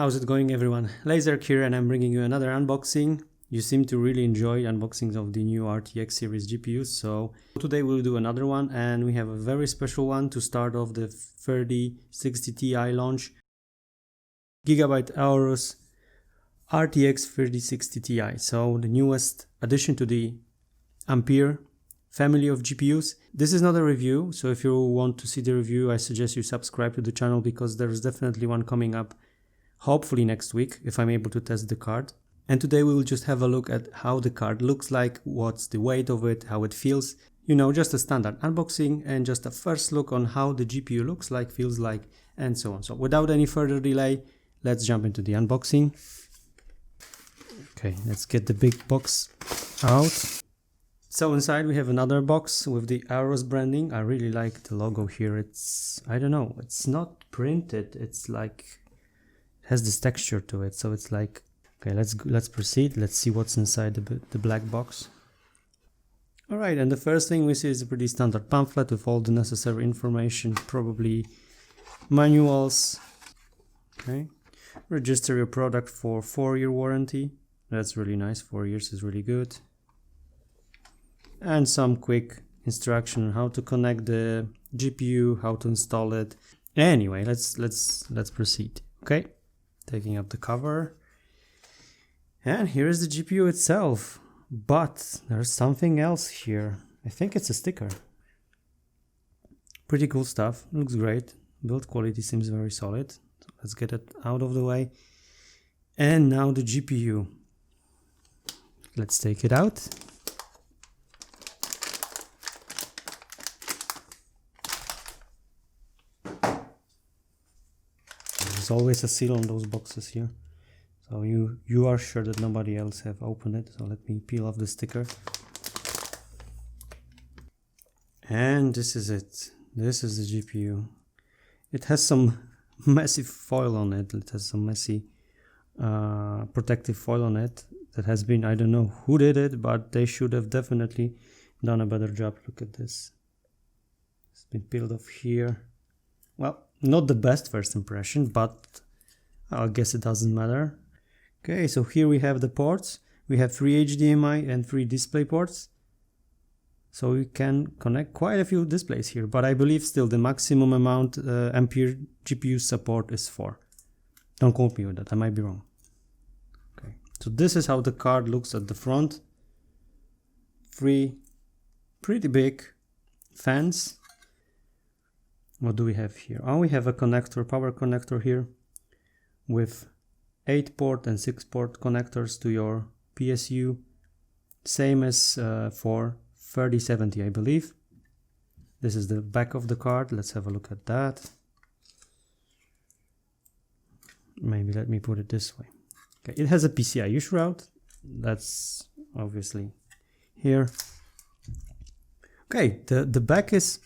How's it going, everyone? Laser here, and I'm bringing you another unboxing. You seem to really enjoy unboxings of the new RTX series GPUs, so today we'll do another one, and we have a very special one to start off the 3060 Ti launch. Gigabyte Aorus RTX 3060 Ti, so the newest addition to the Ampere family of GPUs. This is not a review, so if you want to see the review, I suggest you subscribe to the channel because there's definitely one coming up, hopefully next week, if I'm able to test the card. And today we will just have a look at how the card looks like, what's the weight of it, how it feels, you know, just a standard unboxing and just a first look on how the GPU looks like, feels like, and so on. So without any further delay, let's jump into the unboxing. Okay, let's get the big box out. So inside we have another box with the Aorus branding. I really like the logo here. It's, I don't know, it's not printed, it's like, it has this texture to it, so it's like, okay, let's proceed. Let's see what's inside the black box. Alright, and the first thing we see is a pretty standard pamphlet with all the necessary information, probably manuals. Okay, register your product for 4-year warranty. That's really nice, 4 years is really good. And some quick instruction on how to connect the GPU, how to install it. Anyway, let's proceed. Okay, taking up the cover. And here is the GPU itself, but there's something else here. I think it's a sticker. Pretty cool stuff, looks great. Build quality seems very solid. So let's get it out of the way. And now the GPU. Let's take it out. There's always a seal on those boxes here. So you are sure that nobody else have opened it. So let me peel off the sticker. And this is it. This is the GPU. It has some massive foil on it. It has some messy protective foil on it that has been, I don't know who did it, but they should have definitely done a better job. Look at this. It's been peeled off here. Well, not the best first impression, but I guess it doesn't matter. Okay, so here we have the ports. We have 3 HDMI and 3 display ports. So we can connect quite a few displays here, but I believe still the maximum amount Ampere GPU support is 4. Don't quote me with that, I might be wrong. Okay, so this is how the card looks at the front. 3 pretty big fans. What do we have here? Oh, we have a connector, power connector here with 8-port and 6-port connectors to your PSU. Same as for 3070, I believe. This is the back of the card. Let's have a look at that. Maybe let me put it this way. Okay, it has a PCIe route. That's obviously here. Okay, the back is,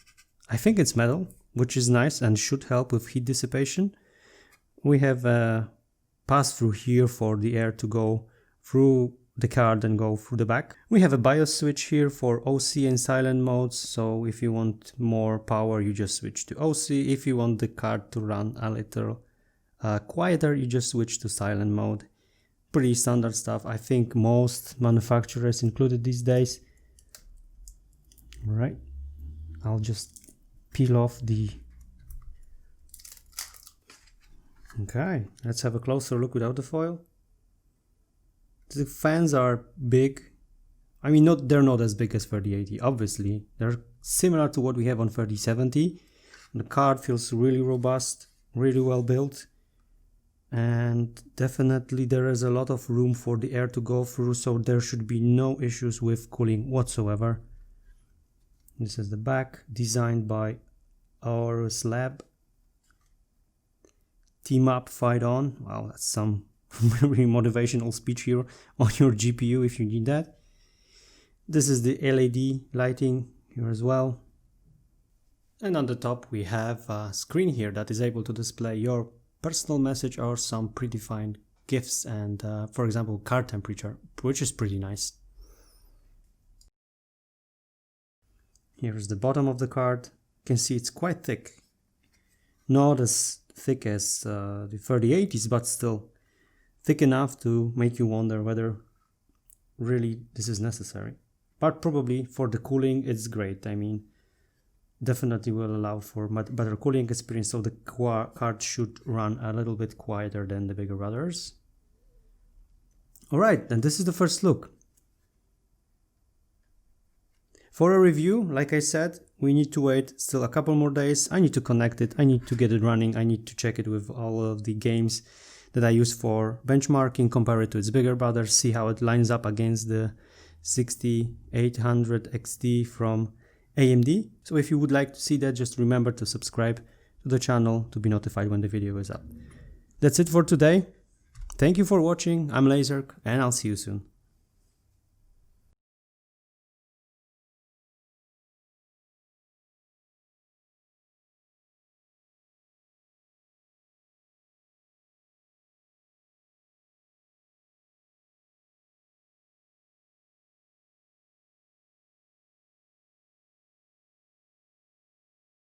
I think it's metal, which is nice and should help with heat dissipation. We have a pass-through here for the air to go through the card and go through the back. We have a BIOS switch here for OC and silent modes, so if you want more power you just switch to OC. If you want the card to run a little quieter, you just switch to silent mode. Pretty standard stuff. I think most manufacturers included these days. Alright, I'll just peel off the... Okay, let's have a closer look without the foil. The fans are big. I mean, they're not as big as 3080, obviously. They're similar to what we have on 3070. The card feels really robust, really well built. And definitely there is a lot of room for the air to go through, so there should be no issues with cooling whatsoever. This is the back, designed by Aorus Lab. Team up, fight on. Wow, that's some really motivational speech here on your GPU if you need that. This is the LED lighting here as well. And on the top we have a screen here that is able to display your personal message or some predefined GIFs and for example card temperature, which is pretty nice. Here is the bottom of the card. You can see it's quite thick. Not as thick as the 3080s, but still thick enough to make you wonder whether really this is necessary. But probably for the cooling it's great. I mean, definitely will allow for better cooling experience, so the card should run a little bit quieter than the bigger brothers. Alright, and this is the first look. For a review, like I said, we need to wait still a couple more days. I need to connect it, I need to get it running, I need to check it with all of the games that I use for benchmarking, compare it to its bigger brother, see how it lines up against the 6800 XT from AMD. So if you would like to see that, just remember to subscribe to the channel to be notified when the video is up. That's it for today. Thank you for watching. I'm Laserk, and I'll see you soon.